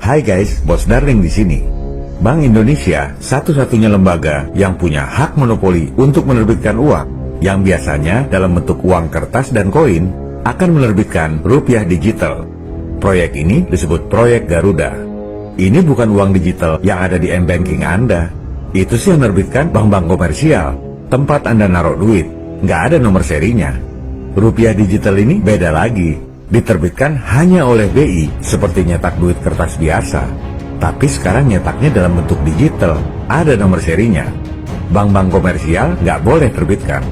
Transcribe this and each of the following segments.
Hai guys, Bos Darling di sini. Bank Indonesia satu-satunya lembaga yang punya hak monopoli untuk menerbitkan uang, yang biasanya dalam bentuk uang kertas dan koin, akan menerbitkan rupiah digital. Proyek ini disebut Proyek Garuda. Ini bukan uang digital yang ada di m-banking Anda. Itu sih yang menerbitkan bank-bank komersial, tempat Anda naruh duit, nggak ada nomor serinya. Rupiah digital ini beda lagi, diterbitkan hanya oleh BI seperti nyetak duit kertas biasa. Tapi sekarang nyetaknya dalam bentuk digital, ada nomor serinya. Bank-bank komersial nggak boleh terbitkan.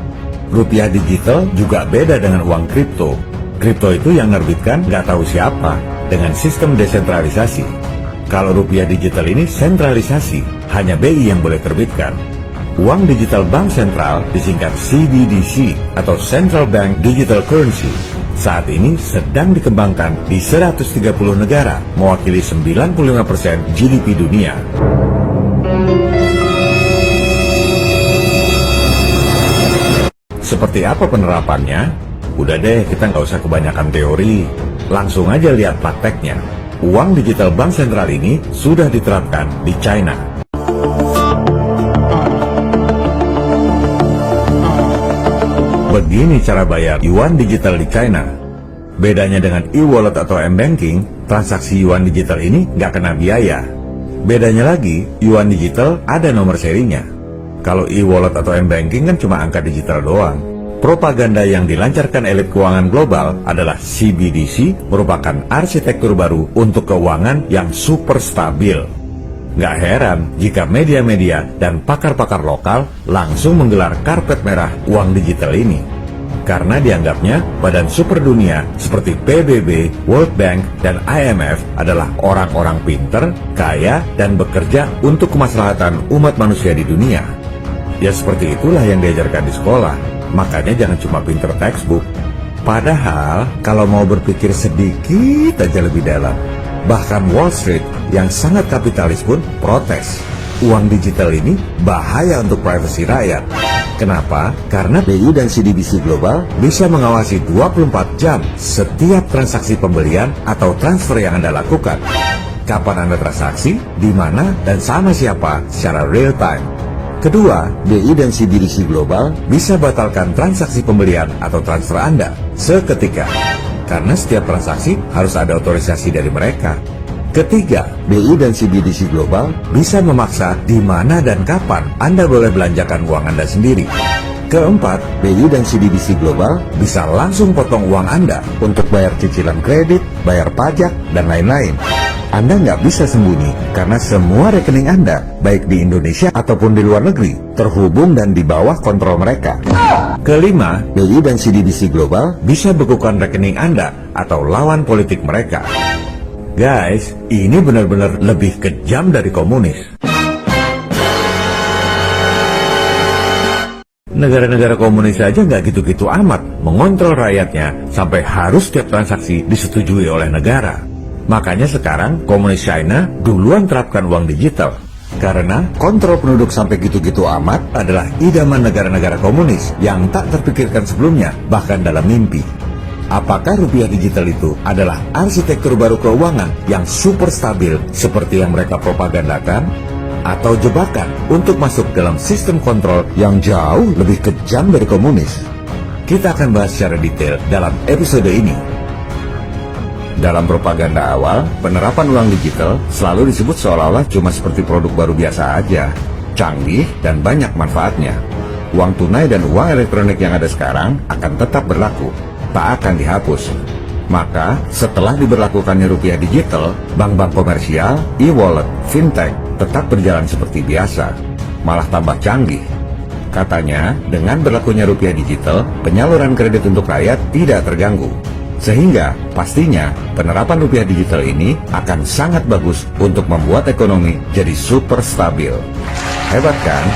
Rupiah digital juga beda dengan uang kripto. Kripto itu yang nerbitkan nggak tahu siapa, dengan sistem desentralisasi. Kalau rupiah digital ini sentralisasi, hanya BI yang boleh terbitkan. Uang digital bank sentral disingkat CBDC atau Central Bank Digital Currency. Saat ini sedang dikembangkan di 130 negara, mewakili 95% GDP dunia. Seperti apa penerapannya? Udah deh, kita nggak usah kebanyakan teori. Langsung aja lihat prakteknya. Uang digital bank sentral ini sudah diterapkan di China. Begini cara bayar yuan digital di China. Bedanya dengan e-wallet atau m-banking, transaksi yuan digital ini nggak kena biaya. Bedanya lagi, yuan digital ada nomor serinya. Kalau e-wallet atau m-banking kan cuma angka digital doang. Propaganda yang dilancarkan elit keuangan global adalah CBDC merupakan arsitektur baru untuk keuangan yang super stabil. Nggak heran jika media-media dan pakar-pakar lokal langsung menggelar karpet merah uang digital ini. Karena dianggapnya badan super dunia seperti PBB, World Bank, dan IMF adalah orang-orang pinter, kaya, dan bekerja untuk kemaslahatan umat manusia di dunia. Ya seperti itulah yang diajarkan di sekolah, makanya jangan cuma pinter textbook. Padahal kalau mau berpikir sedikit aja lebih dalam, bahkan Wall Street yang sangat kapitalis pun protes. Uang digital ini bahaya untuk privasi rakyat. Kenapa? Karena BI dan CDBC Global bisa mengawasi 24 jam setiap transaksi pembelian atau transfer yang Anda lakukan. Kapan Anda transaksi, di mana, dan sama siapa secara real time. Kedua, BI dan CBDC Global bisa batalkan transaksi pembelian atau transfer Anda seketika. Karena setiap transaksi harus ada otorisasi dari mereka. Ketiga, BI dan CBDC Global bisa memaksa di mana dan kapan Anda boleh belanjakan uang Anda sendiri. Keempat, BI dan CBDC Global bisa langsung potong uang Anda untuk bayar cicilan kredit, bayar pajak, dan lain-lain. Anda nggak bisa sembunyi karena semua rekening Anda, baik di Indonesia ataupun di luar negeri, terhubung dan di bawah kontrol mereka. Kelima, BI dan CDBC Global bisa bekukan rekening Anda atau lawan politik mereka. Guys, ini benar-benar lebih kejam dari komunis. Negara-negara komunis saja nggak gitu-gitu amat mengontrol rakyatnya sampai harus setiap transaksi disetujui oleh negara. Makanya sekarang komunis China duluan terapkan uang digital. Karena kontrol penduduk sampai gitu-gitu amat adalah idaman negara-negara komunis yang tak terpikirkan sebelumnya, bahkan dalam mimpi. Apakah rupiah digital itu adalah arsitektur baru keuangan yang super stabil seperti yang mereka propagandakan? Atau jebakan untuk masuk dalam sistem kontrol yang jauh lebih kejam dari komunis? Kita akan bahas secara detail dalam episode ini. Dalam propaganda awal, penerapan uang digital selalu disebut seolah-olah cuma seperti produk baru biasa aja, canggih dan banyak manfaatnya. Uang tunai dan uang elektronik yang ada sekarang akan tetap berlaku, tak akan dihapus. Maka, setelah diberlakukannya rupiah digital, bank-bank komersial, e-wallet, fintech tetap berjalan seperti biasa, malah tambah canggih. Katanya, dengan berlakunya rupiah digital, penyaluran kredit untuk rakyat tidak terganggu. Sehingga, pastinya, penerapan rupiah digital ini akan sangat bagus untuk membuat ekonomi jadi super stabil. Hebat kan?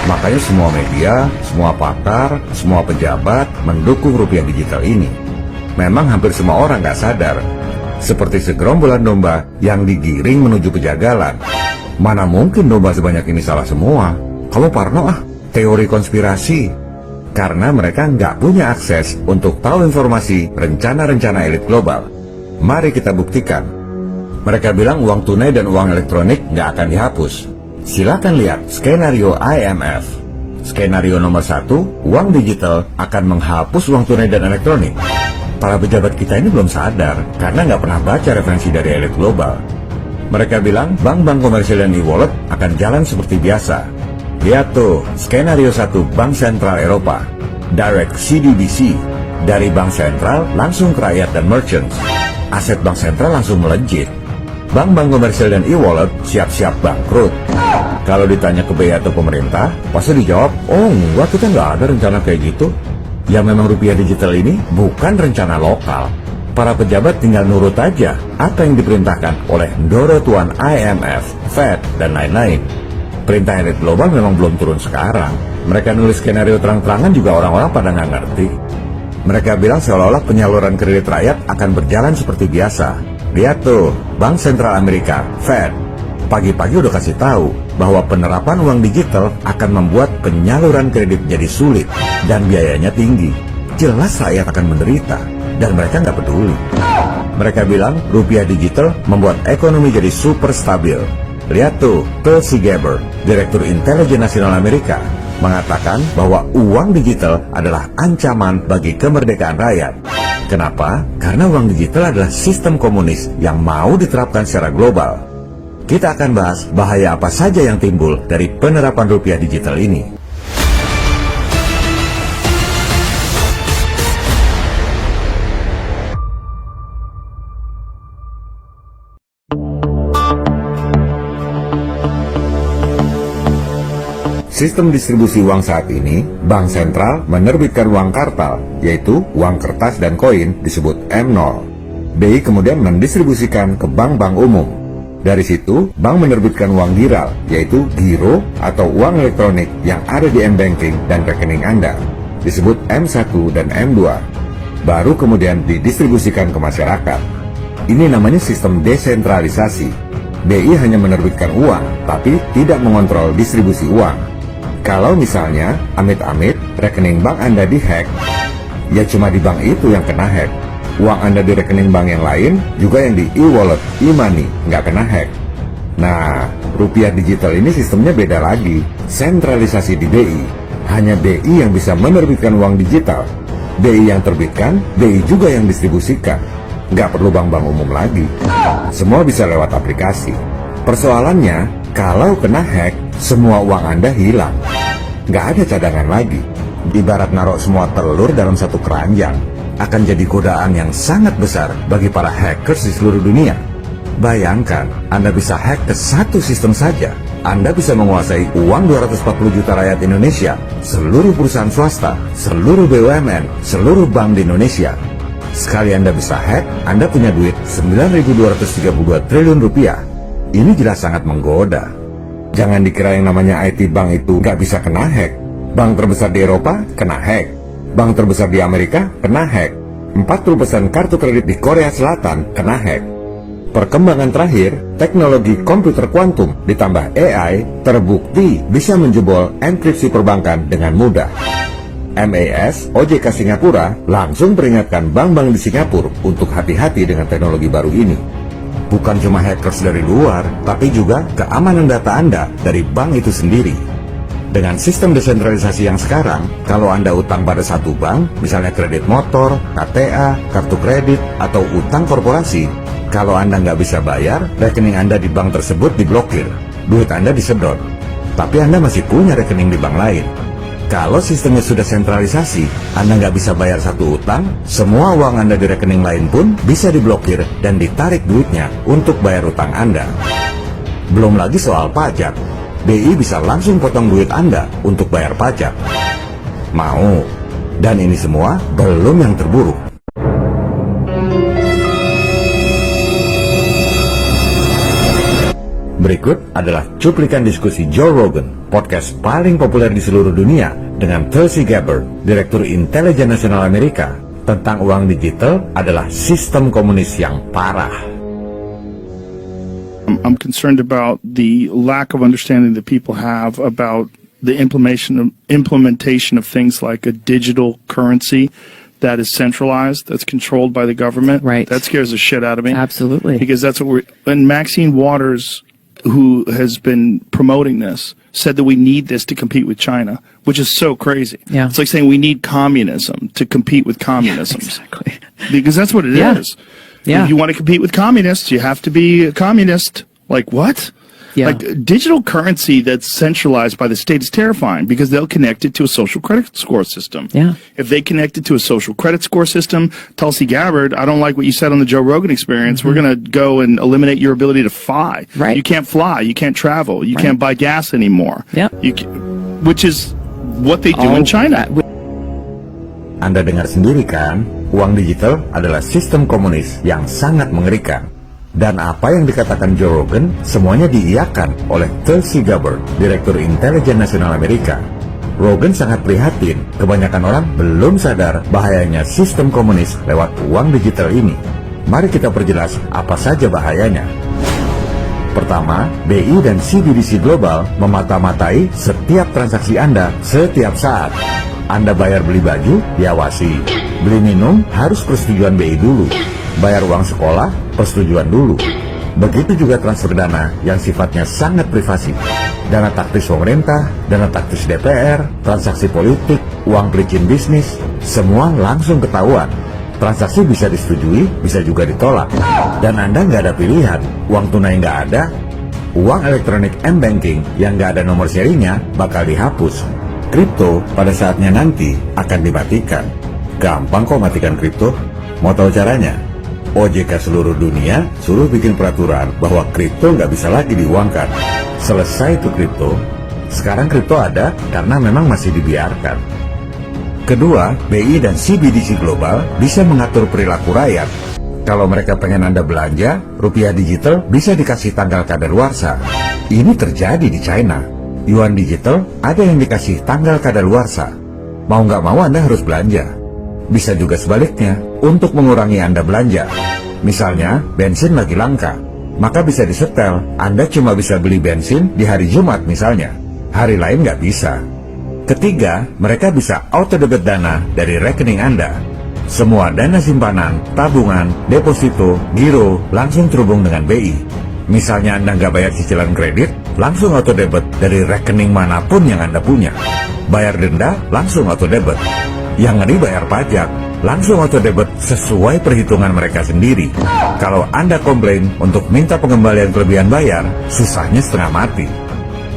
Makanya semua media, semua pakar, semua pejabat mendukung rupiah digital ini. Memang hampir semua orang nggak sadar, seperti segerombolan domba yang digiring menuju pejagalan. Mana mungkin domba sebanyak ini salah semua? Kamu parno ah, teori konspirasi. Karena mereka nggak punya akses untuk tahu informasi rencana-rencana elit global. Mari kita buktikan. Mereka bilang uang tunai dan uang elektronik nggak akan dihapus. Silakan lihat skenario IMF. Skenario nomor 1, uang digital akan menghapus uang tunai dan elektronik. Para pejabat kita ini belum sadar karena nggak pernah baca referensi dari elit global. Mereka bilang bank-bank komersial dan e-wallet akan jalan seperti biasa. Lihat tuh, skenario 1 Bank Sentral Eropa, Direct CBDC, dari Bank Sentral langsung ke rakyat dan merchants. Aset Bank Sentral langsung melejit. Bank-bank komersial dan e-wallet siap-siap bangkrut. Kalau ditanya ke BI atau pemerintah, pasti dijawab, oh enggak, kita nggak ada rencana kayak gitu. Ya memang rupiah digital ini bukan rencana lokal. Para pejabat tinggal nurut aja apa yang diperintahkan oleh Ndoro Tuan IMF, Fed, dan lain-lain. Perintah elit global memang belum turun sekarang. Mereka nulis skenario terang-terangan juga orang-orang pada nggak ngerti. Mereka bilang seolah-olah penyaluran kredit rakyat akan berjalan seperti biasa. Lihat tuh, Bank Sentral Amerika, Fed, pagi-pagi udah kasih tahu bahwa penerapan uang digital akan membuat penyaluran kredit jadi sulit dan biayanya tinggi. Jelas rakyat akan menderita dan mereka nggak peduli. Mereka bilang rupiah digital membuat ekonomi jadi super stabil. Lihat tuh, Tulsi Gabbard, Direktur Intelijen Nasional Amerika, mengatakan bahwa uang digital adalah ancaman bagi kemerdekaan rakyat. Kenapa? Karena uang digital adalah sistem komunis yang mau diterapkan secara global. Kita akan bahas bahaya apa saja yang timbul dari penerapan rupiah digital ini. Sistem distribusi uang saat ini, Bank Sentral menerbitkan uang kartal, yaitu uang kertas dan koin disebut M0. BI kemudian mendistribusikan ke bank-bank umum. Dari situ, bank menerbitkan uang giral, yaitu giro atau uang elektronik yang ada di M-Banking dan rekening Anda, disebut M1 dan M2. Baru kemudian didistribusikan ke masyarakat. Ini namanya sistem desentralisasi. BI hanya menerbitkan uang, tapi tidak mengontrol distribusi uang. Kalau misalnya, amit-amit, rekening bank Anda dihack, ya cuma di bank itu yang kena hack. Uang Anda di rekening bank yang lain, juga yang di e-wallet, e-money, nggak kena hack. Nah, rupiah digital ini sistemnya beda lagi. Sentralisasi di BI. Hanya BI yang bisa menerbitkan uang digital. BI yang terbitkan, BI juga yang distribusikan. Nggak perlu bank-bank umum lagi. Semua bisa lewat aplikasi. Persoalannya, kalau kena hack, semua uang Anda hilang. Nggak ada cadangan lagi. Ibarat naruh semua telur dalam satu keranjang. Akan jadi godaan yang sangat besar bagi para hackers di seluruh dunia. Bayangkan, Anda bisa hack ke satu sistem saja. Anda bisa menguasai uang 240 juta rakyat Indonesia, seluruh perusahaan swasta, seluruh BUMN, seluruh bank di Indonesia. Sekali Anda bisa hack, Anda punya duit 9.232 triliun rupiah. Ini jelas sangat menggoda. Jangan dikira yang namanya IT bank itu nggak bisa kena hack. Bank terbesar di Eropa kena hack. Bank terbesar di Amerika kena hack. 40% kartu kredit di Korea Selatan kena hack. Perkembangan terakhir, teknologi komputer kuantum ditambah AI terbukti bisa menjebol enkripsi perbankan dengan mudah. MAS, OJK Singapura langsung peringatkan bank-bank di Singapura untuk hati-hati dengan teknologi baru ini. Bukan cuma hackers dari luar, tapi juga keamanan data Anda dari bank itu sendiri. Dengan sistem desentralisasi yang sekarang, kalau Anda utang pada satu bank, misalnya kredit motor, KTA, kartu kredit, atau utang korporasi, kalau Anda nggak bisa bayar, rekening Anda di bank tersebut diblokir, duit Anda disedot. Tapi Anda masih punya rekening di bank lain. Kalau sistemnya sudah sentralisasi, Anda nggak bisa bayar satu utang, semua uang Anda di rekening lain pun bisa diblokir dan ditarik duitnya untuk bayar utang Anda. Belum lagi soal pajak, BI bisa langsung potong duit Anda untuk bayar pajak. Mau? Dan ini semua belum yang terburuk. Berikut adalah cuplikan diskusi Joe Rogan, podcast paling populer di seluruh dunia, dengan Tulsi Gabbard, Direktur Intelijen Nasional Amerika, tentang uang digital adalah sistem komunis yang parah. I'm concerned about the lack of understanding that people have about the implementation of things like a digital currency that is centralized, that's controlled by the government, Right. that scares the shit out of me. Absolutely. Because that's what and Maxine Waters, who has been promoting this, said that we need this to compete with China, which is so crazy. Yeah. It's like saying we need communism to compete with communism. Exactly. Because that's what it is. Yeah. If you want to compete with communists, you have to be a communist. Like what? Yeah. Like digital currency that's centralized by the state is terrifying because they'll connect it to a social credit score system. Yeah. If they connect it to a social credit score system, Tulsi Gabbard, I don't like what you said on the Joe Rogan Experience. We're going to go and eliminate your ability to fly. Right. You can't fly. You can't travel. You can't buy gas anymore. Yep. Which is what they do in China. Anda dengar sendiri kan, uang digital adalah sistem komunis yang sangat mengerikan. Dan apa yang dikatakan Joe Rogan, semuanya diiyakan oleh Tulsi Gabbard, Direktur Intelijen Nasional Amerika. Rogan sangat prihatin, kebanyakan orang belum sadar bahayanya sistem komunis lewat uang digital ini. Mari kita perjelas apa saja bahayanya. Pertama, BI dan CBDC Global memata-matai setiap transaksi Anda setiap saat. Anda bayar beli baju, diawasi. Beli minum, harus persetujuan BI dulu. Bayar uang sekolah, persetujuan dulu. Begitu juga transfer dana yang sifatnya sangat privasi. Dana taktis pemerintah, dana taktis DPR, transaksi politik, uang pelicin bisnis, semua langsung ketahuan. Transaksi bisa disetujui, bisa juga ditolak. Dan Anda nggak ada pilihan, uang tunai nggak ada, uang elektronik M-Banking yang nggak ada nomor serinya bakal dihapus. Kripto pada saatnya nanti akan dimatikan. Gampang kok matikan kripto. Mau tahu caranya? OJK seluruh dunia suruh bikin peraturan bahwa kripto nggak bisa lagi diuangkan. Selesai itu kripto. Sekarang kripto ada karena memang masih dibiarkan. Kedua, BI dan CBDC Global bisa mengatur perilaku rakyat. Kalau mereka pengen Anda belanja, rupiah digital bisa dikasih tanggal kadaluarsa. Ini terjadi di China. Yuan digital ada yang dikasih tanggal kadaluarsa. Mau nggak mau Anda harus belanja. Bisa juga sebaliknya, untuk mengurangi Anda belanja. Misalnya, bensin lagi langka, maka bisa disetel, Anda cuma bisa beli bensin di hari Jumat misalnya. Hari lain nggak bisa. Ketiga, mereka bisa auto-debit dana dari rekening Anda. Semua dana simpanan, tabungan, deposito, giro, langsung terhubung dengan BI. Misalnya Anda nggak bayar cicilan kredit, langsung auto-debit dari rekening manapun yang Anda punya. Bayar denda, langsung auto-debit. Yang ngeri bayar pajak, langsung auto-debit sesuai perhitungan mereka sendiri. Kalau Anda komplain untuk minta pengembalian kelebihan bayar, susahnya setengah mati.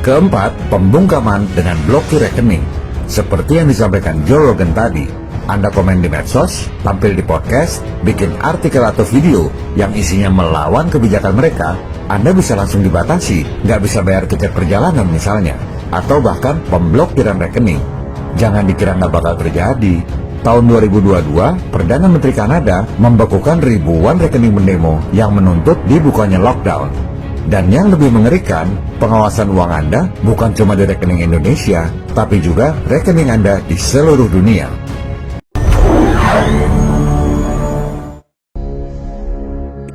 Keempat, pembungkaman dengan blokir rekening. Seperti yang disampaikan Joe Rogan tadi, Anda komen di medsos, tampil di podcast, bikin artikel atau video yang isinya melawan kebijakan mereka, Anda bisa langsung dibatasi, nggak bisa bayar tiket perjalanan misalnya, atau bahkan pemblokiran rekening. Jangan dikira nggak bakal terjadi. Tahun 2022, Perdana Menteri Kanada membekukan ribuan rekening pendemo yang menuntut dibukanya lockdown. Dan yang lebih mengerikan, pengawasan uang Anda bukan cuma di rekening Indonesia, tapi juga rekening Anda di seluruh dunia.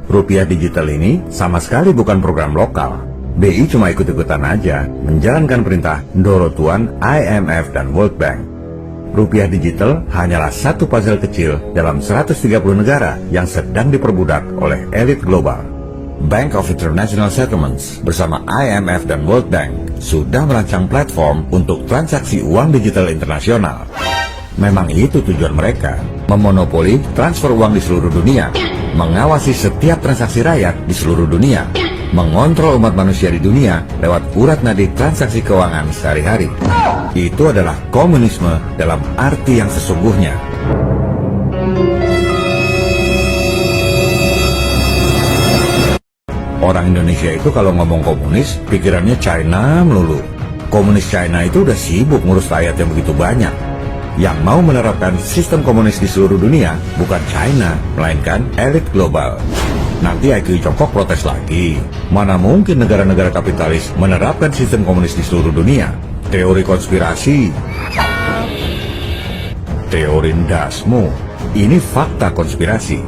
Rupiah digital ini sama sekali bukan program lokal. BI cuma ikut-ikutan aja, menjalankan perintah Dorotuan IMF dan World Bank. Rupiah digital hanyalah satu puzzle kecil dalam 130 negara yang sedang diperbudak oleh elit global. Bank of International Settlements bersama IMF dan World Bank sudah merancang platform untuk transaksi uang digital internasional. Memang itu tujuan mereka, memonopoli transfer uang di seluruh dunia, mengawasi setiap transaksi rakyat di seluruh dunia, mengontrol umat manusia di dunia lewat urat nadi transaksi keuangan sehari-hari. Itu adalah komunisme dalam arti yang sesungguhnya. Orang Indonesia itu kalau ngomong komunis, pikirannya China melulu. Komunis China itu udah sibuk ngurus rakyat yang begitu banyak. Yang mau menerapkan sistem komunis di seluruh dunia bukan China, melainkan elit global. Nanti IQ Congkok protes lagi. Mana mungkin negara-negara kapitalis menerapkan sistem komunis di seluruh dunia? Teori konspirasi. Teori ndasmu. Ini fakta konspirasi.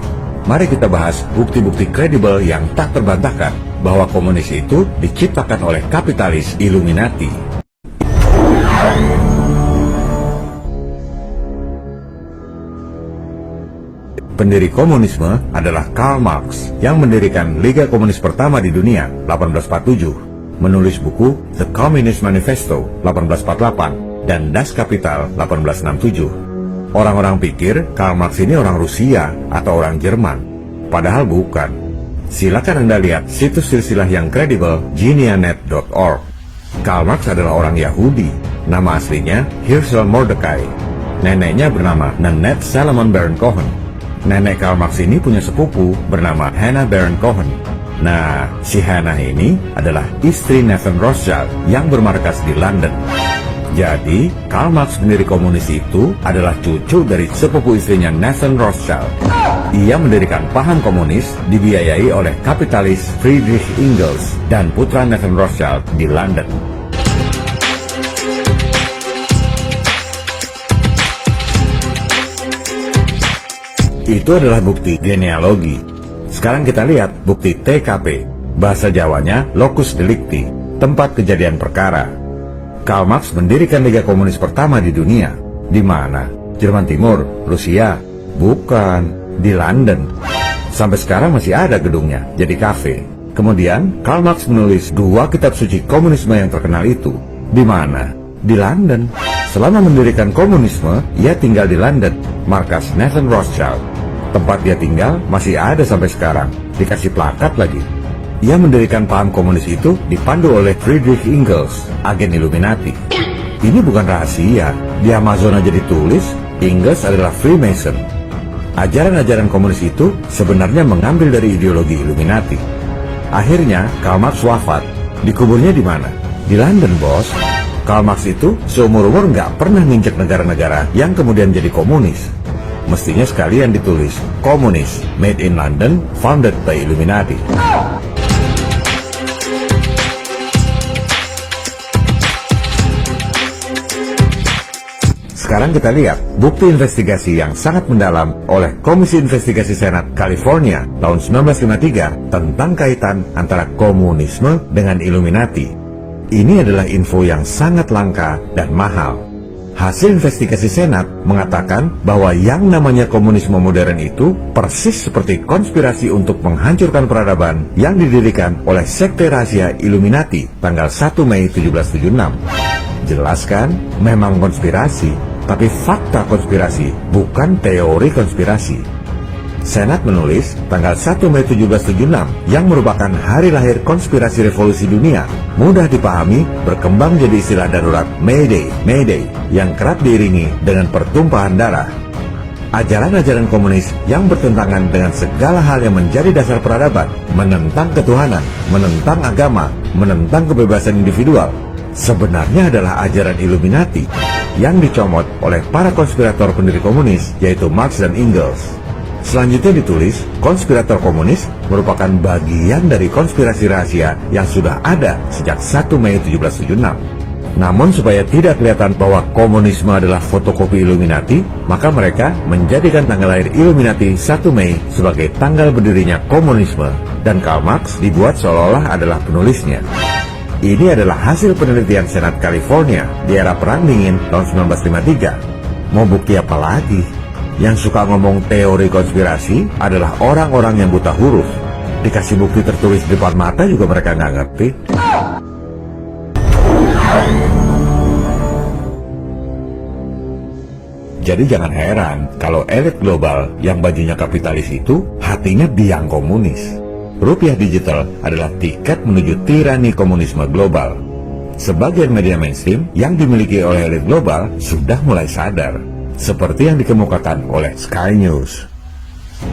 Mari kita bahas bukti-bukti kredibel yang tak terbantahkan bahwa komunis itu diciptakan oleh kapitalis Illuminati. Pendiri komunisme adalah Karl Marx yang mendirikan Liga Komunis pertama di dunia 1847, menulis buku The Communist Manifesto 1848 dan Das Kapital 1867. Orang-orang pikir Karl Marx ini orang Rusia atau orang Jerman, padahal bukan. Silakan Anda lihat situs silsilah yang kredibel genianet.org. Karl Marx adalah orang Yahudi, nama aslinya Herschel Mordecai. Neneknya bernama Nanette Salomon Baron Cohen. Nenek Karl Marx ini punya sepupu bernama Hannah Baron Cohen. Nah, si Hannah ini adalah istri Nathan Rothschild yang bermarkas di London. Jadi, Karl Marx pendiri komunis itu adalah cucu dari sepupu istrinya Nathan Rothschild. Ia mendirikan paham komunis dibiayai oleh kapitalis Friedrich Engels dan putra Nathan Rothschild di London. Itu adalah bukti genealogi. Sekarang kita lihat bukti TKP. Bahasa Jawanya locus delicti, tempat kejadian perkara. Karl Marx mendirikan Liga Komunis pertama di dunia. Di mana? Jerman Timur, Rusia? Bukan, di London. Sampai sekarang masih ada gedungnya, jadi kafe. Kemudian, Karl Marx menulis 2 kitab suci komunisme yang terkenal itu. Di mana? Di London. Selama mendirikan komunisme, ia tinggal di London, markas Nathan Rothschild. Tempat dia tinggal masih ada sampai sekarang, dikasih plakat lagi. Ia mendirikan paham komunis itu dipandu oleh Friedrich Engels, agen Illuminati. Ini bukan rahasia, di Amazon aja ditulis, Engels adalah Freemason. Ajaran-ajaran komunis itu sebenarnya mengambil dari ideologi Illuminati. Akhirnya, Karl Marx wafat. Dikuburnya di mana? Di London, bos. Karl Marx itu seumur-umur nggak pernah nginjek negara-negara yang kemudian jadi komunis. Mestinya sekalian ditulis, komunis, made in London, founded by Illuminati. Sekarang kita lihat bukti investigasi yang sangat mendalam oleh Komisi Investigasi Senat California tahun 1953 tentang kaitan antara komunisme dengan Illuminati. Ini adalah info yang sangat langka dan mahal. Hasil investigasi Senat mengatakan bahwa yang namanya komunisme modern itu persis seperti konspirasi untuk menghancurkan peradaban yang didirikan oleh Sekte Rahasia Illuminati tanggal 1 Mei 1776. Jelas kan? Memang konspirasi, tapi fakta konspirasi, bukan teori konspirasi. Senat menulis tanggal 1 Mei 1776 yang merupakan hari lahir konspirasi revolusi dunia. Mudah dipahami, berkembang jadi istilah darurat Mayday, Mayday yang kerap diiringi dengan pertumpahan darah. Ajaran-ajaran komunis yang bertentangan dengan segala hal yang menjadi dasar peradaban, menentang ketuhanan, menentang agama, menentang kebebasan individual, sebenarnya adalah ajaran Illuminati yang dicomot oleh para konspirator pendiri komunis, yaitu Marx dan Engels. Selanjutnya ditulis, konspirator komunis merupakan bagian dari konspirasi rahasia yang sudah ada sejak 1 Mei 1776. Namun supaya tidak kelihatan bahwa komunisme adalah fotokopi Illuminati, maka mereka menjadikan tanggal lahir Illuminati 1 Mei sebagai tanggal berdirinya komunisme, dan Karl Marx dibuat seolah-olah adalah penulisnya. Ini adalah hasil penelitian Senat California di era Perang Dingin tahun 1953. Mau bukti apa lagi? Yang suka ngomong teori konspirasi adalah orang-orang yang buta huruf. Dikasih bukti tertulis di depan mata juga mereka nggak ngerti. Jadi jangan heran kalau elit global yang bajunya kapitalis itu hatinya biang komunis. Rupiah digital adalah tiket menuju tirani komunisme global. Sebagian media mainstream yang dimiliki oleh elit global sudah mulai sadar. Seperti yang dikemukakan oleh Sky News.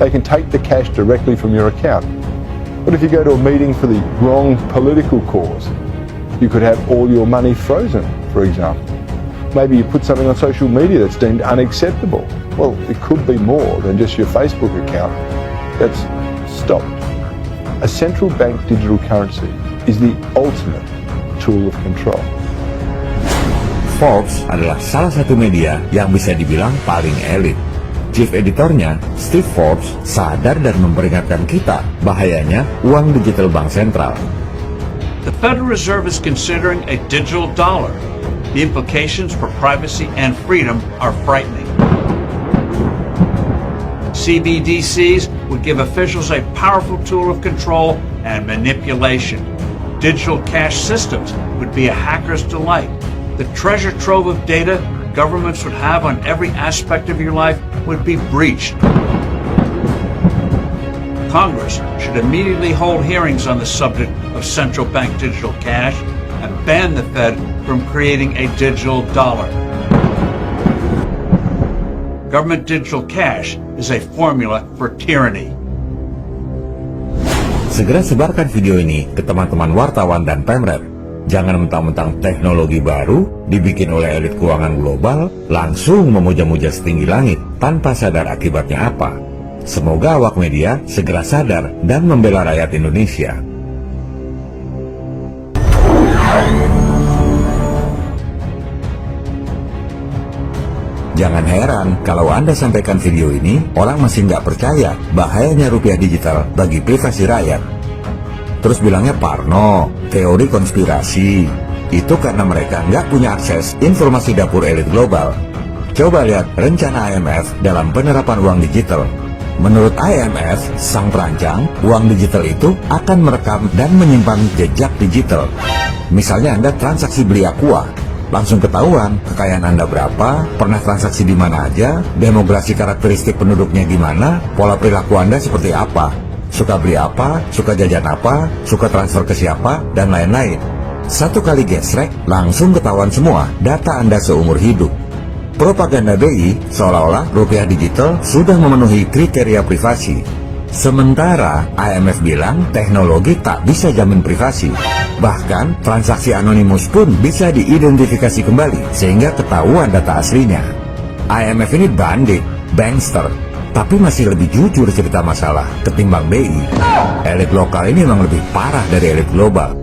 They can take the cash directly from your account. But if you go to a meeting for the wrong political cause, you could have all your money frozen, for example. Maybe you put something on social media that's deemed unacceptable. Well, it could be more than just your Facebook account that's stopped. A central bank digital currency is the ultimate tool of control. Forbes adalah salah satu media yang bisa dibilang paling elit. Chief editornya, Steve Forbes, sadar dan memperingatkan kita bahayanya uang digital bank sentral. The Federal Reserve is considering a digital dollar. The implications for privacy and freedom are frightening. CBDCs would give officials a powerful tool of control and manipulation. Digital cash systems would be a hacker's delight. The treasure trove of data governments would have on every aspect of your life would be breached. Congress should immediately hold hearings on the subject of central bank digital cash and ban the Fed from creating a digital dollar. Government digital cash is a formula for tyranny. Segera sebarkan video ini ke teman-teman wartawan dan pemret. Jangan mentang-mentang teknologi baru dibikin oleh elit keuangan global langsung memuja-muja setinggi langit tanpa sadar akibatnya apa. Semoga awak media segera sadar dan membela rakyat Indonesia. Jangan heran kalau Anda sampaikan video ini, orang masih nggak percaya bahayanya rupiah digital bagi privasi rakyat. Terus bilangnya parno, teori konspirasi. Itu karena mereka nggak punya akses informasi dapur elit global. Coba lihat rencana IMF dalam penerapan uang digital. Menurut IMF, sang perancang, uang digital itu akan merekam dan menyimpan jejak digital. Misalnya Anda transaksi beli aqua, langsung ketahuan kekayaan Anda berapa, pernah transaksi di mana aja, demografi karakteristik penduduknya gimana, pola perilaku Anda seperti apa, suka beli apa, suka jajan apa, suka transfer ke siapa, dan lain-lain. Satu kali gesrek, langsung ketahuan semua data Anda seumur hidup. Propaganda BI seolah-olah rupiah digital sudah memenuhi kriteria privasi. Sementara IMF bilang teknologi tak bisa jamin privasi. Bahkan transaksi anonimus pun bisa diidentifikasi kembali sehingga ketahuan data aslinya. IMF ini bandit, bankster, tapi masih lebih jujur cerita masalah ketimbang BI. Elit lokal ini memang lebih parah dari elit global.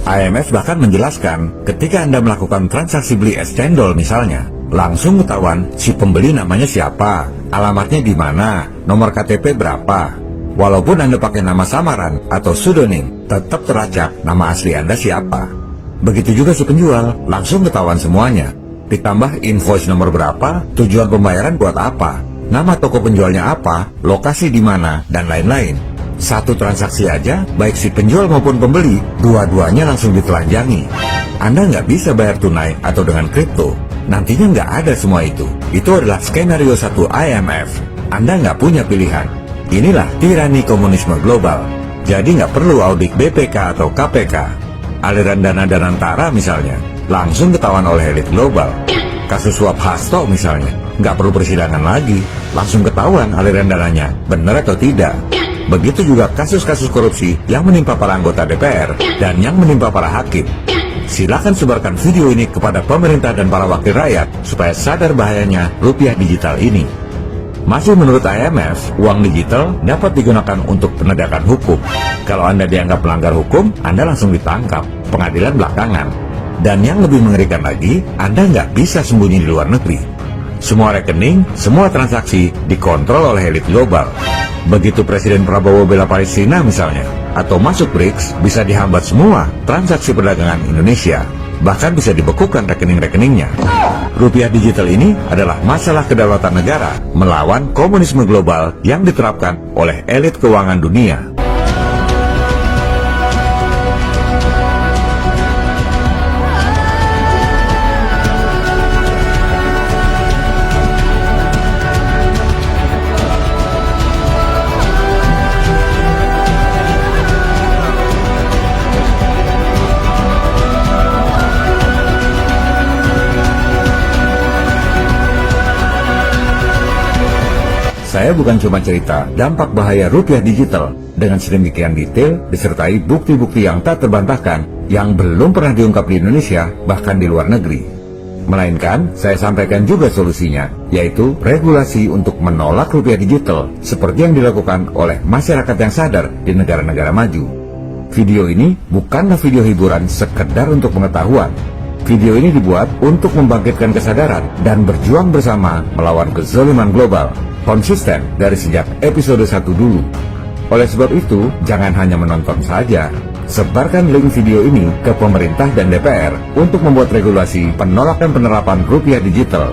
IMF bahkan menjelaskan ketika Anda melakukan transaksi beli es cendol misalnya, langsung ketahuan si pembeli namanya siapa, alamatnya di mana, nomor KTP berapa. Walaupun Anda pakai nama samaran atau pseudonym, tetap teracak nama asli Anda siapa. Begitu juga si penjual, langsung ketahuan semuanya. Ditambah invoice nomor berapa, tujuan pembayaran buat apa, nama toko penjualnya apa, lokasi di mana, dan lain-lain. Satu transaksi aja, baik si penjual maupun pembeli, dua-duanya langsung ditelanjangi. Anda nggak bisa bayar tunai atau dengan kripto. Nantinya nggak ada semua itu. Itu adalah skenario 1 IMF. Anda nggak punya pilihan. Inilah tirani komunisme global. Jadi nggak perlu audit BPK atau KPK. Aliran dana Danantara misalnya, langsung ketahuan oleh elit global. Kasus suap Hasto misalnya, nggak perlu persidangan lagi. Langsung ketahuan aliran dananya, benar atau tidak. Begitu juga kasus-kasus korupsi yang menimpa para anggota DPR dan yang menimpa para hakim. Silakan sebarkan video ini kepada pemerintah dan para wakil rakyat supaya sadar bahayanya rupiah digital ini. Masih menurut IMF, uang digital dapat digunakan untuk penegakan hukum. Kalau Anda dianggap melanggar hukum, Anda langsung ditangkap, pengadilan belakangan. Dan yang lebih mengerikan lagi, Anda nggak bisa sembunyi di luar negeri. Semua rekening, semua transaksi dikontrol oleh elit global. Begitu Presiden Prabowo bela Palestina misalnya, atau masuk BRICS, bisa dihambat semua transaksi perdagangan Indonesia. Bahkan bisa dibekukan rekening-rekeningnya. Rupiah digital ini adalah masalah kedaulatan negara melawan komunisme global yang diterapkan oleh elit keuangan dunia. Saya bukan cuma cerita dampak bahaya rupiah digital dengan sedemikian detail disertai bukti-bukti yang tak terbantahkan yang belum pernah diungkap di Indonesia bahkan di luar negeri. Melainkan saya sampaikan juga solusinya, yaitu regulasi untuk menolak rupiah digital seperti yang dilakukan oleh masyarakat yang sadar di negara-negara maju. Video ini bukanlah video hiburan sekedar untuk pengetahuan. Video ini dibuat untuk membangkitkan kesadaran dan berjuang bersama melawan kezaliman global, konsisten dari sejak episode 1 dulu. Oleh sebab itu, jangan hanya menonton saja. Sebarkan link video ini ke pemerintah dan DPR untuk membuat regulasi penolakan penerapan rupiah digital.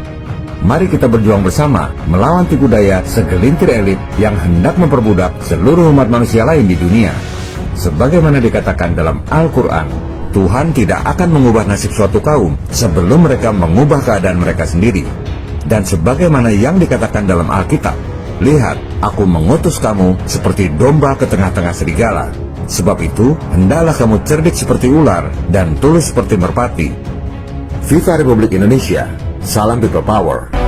Mari kita berjuang bersama melawan tipu daya segelintir elit yang hendak memperbudak seluruh umat manusia lain di dunia. Sebagaimana dikatakan dalam Al-Quran, Tuhan tidak akan mengubah nasib suatu kaum sebelum mereka mengubah keadaan mereka sendiri. Dan sebagaimana yang dikatakan dalam Alkitab, lihat, aku mengutus kamu seperti domba ke tengah-tengah serigala. Sebab itu, hendaklah kamu cerdik seperti ular dan tulus seperti merpati. Viva Republik Indonesia, salam people power.